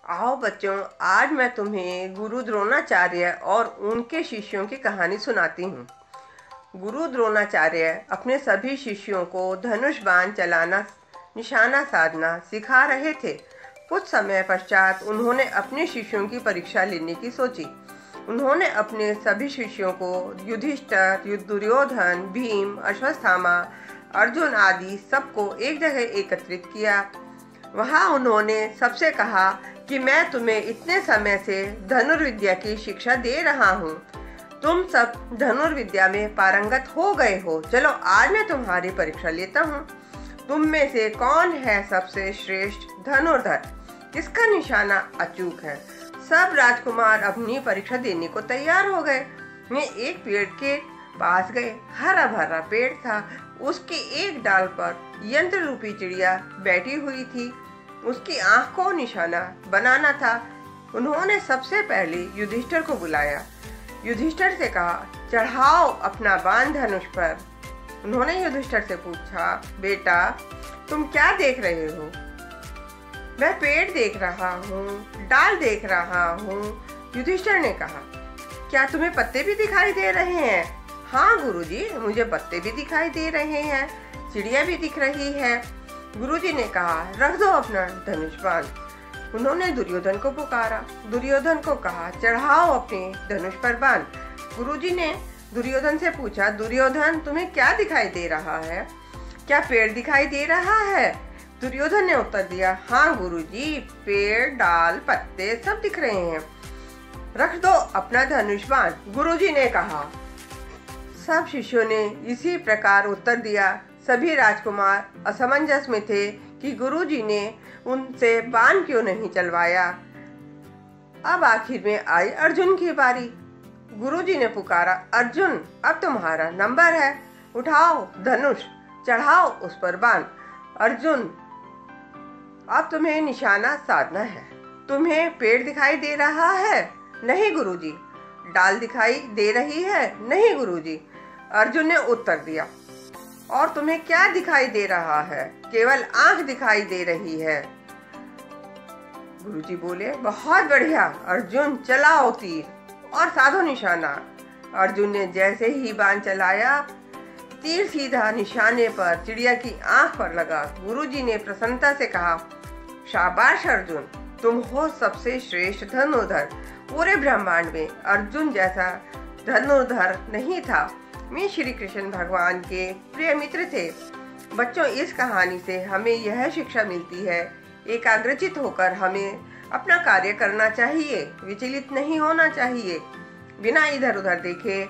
आओ बच्चों, आज मैं तुम्हें गुरु द्रोणाचार्य और उनके शिष्यों की कहानी सुनाती हूँ। गुरु द्रोणाचार्य अपने सभी शिष्यों को धनुष बाण चलाना, निशाना साधना सिखा रहे थे। कुछ समय पश्चात उन्होंने अपने शिष्यों की परीक्षा लेने की सोची। उन्होंने अपने सभी शिष्यों को युधिष्ठिर, दुर्योधन, भीम, अश्वत्थामा, अर्जुन आदि सबको एक जगह एकत्रित किया। वहाँ उन्होंने सबसे कहा कि मैं तुम्हें इतने समय से धनुर्विद्या की शिक्षा दे रहा हूँ। तुम सब धनुर्विद्या में पारंगत हो गए हो। चलो आज मैं तुम्हारी परीक्षा लेता हूँ। तुम में से कौन है सबसे श्रेष्ठ धनुर्धर, किसका निशाना अचूक है। सब राजकुमार अपनी परीक्षा देने को तैयार हो गए। वे एक पेड़ के पास गए। हरा भरा पेड़ था। उसके एक डाल पर यंत्र रूपी चिड़िया बैठी हुई थी। उसकी आंख को निशाना बनाना था। उन्होंने सबसे पहले युधिष्ठिर को बुलाया। युधिष्ठिर से कहा, चढ़ाओ अपना बाण धनुष पर। उन्होंने युधिष्ठिर से पूछा, बेटा तुम क्या देख रहे हो। मैं पेड़ देख रहा हूँ, डाल देख रहा हूँ। युधिष्ठिर ने कहा, क्या तुम्हें पत्ते भी दिखाई दे रहे हैं। हाँ गुरुजी, मुझे पत्ते भी दिखाई दे रहे हैं, चिड़िया भी दिख रही है। गुरुजी ने कहा, रख दो अपना धनुष बाण। उन्होंने दुर्योधन को पुकारा। दुर्योधन को कहा, चढ़ाओ अपने धनुष पर बाण। गुरुजी ने दुर्योधन से पूछा, दुर्योधन तुम्हें क्या दिखाई दे रहा है, क्या पेड़ दिखाई दे रहा है। दुर्योधन ने उत्तर दिया, हाँ गुरुजी, पेड़, डाल, पत्ते सब दिख रहे हैं। रख दो अपना धनुष बाण, गुरुजी ने कहा। सब शिष्यों ने इसी प्रकार उत्तर दिया। सभी राजकुमार असमंजस में थे कि गुरुजी ने उनसे बाण क्यों नहीं चलवाया। अब आखिर में आई अर्जुन की बारी। गुरुजी ने पुकारा, अर्जुन अब तुम्हारा नंबर है, उठाओ धनुष, चढ़ाओ उस पर बाण। अर्जुन, अब तुम्हें निशाना साधना है। तुम्हें पेड़ दिखाई दे रहा है। नहीं गुरुजी। डाल दिखाई दे रही है। नहीं गुरुजी। अर्जुन ने उत्तर दिया। और तुम्हें क्या दिखाई दे रहा है। केवल आंख दिखाई दे रही है। गुरुजी बोले, बहुत बढ़िया अर्जुन, चलाओ तीर और साधो निशाना। अर्जुन ने जैसे ही बाण चलाया, तीर सीधा निशाने पर चिड़िया की आंख पर लगा। गुरुजी ने प्रसन्नता से कहा, शाबाश अर्जुन, तुम हो सबसे श्रेष्ठ धनुर्धर। पूरे ब्रह्मांड में अर्जुन जैसा धनुर्धर नहीं था। वे श्री कृष्ण भगवान के प्रिय मित्र थे। बच्चों, इस कहानी से हमें यह शिक्षा मिलती है, एकाग्रचित होकर हमें अपना कार्य करना चाहिए, विचलित नहीं होना चाहिए। बिना इधर उधर देखे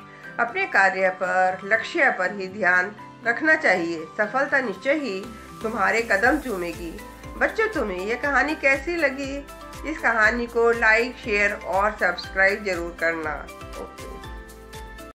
अपने कार्य पर, लक्ष्य पर ही ध्यान रखना चाहिए। सफलता निश्चय ही तुम्हारे कदम चूमेगी। बच्चों, तुम्हें यह कहानी कैसी लगी। इस कहानी को लाइक, शेयर और सब्सक्राइब जरूर करना।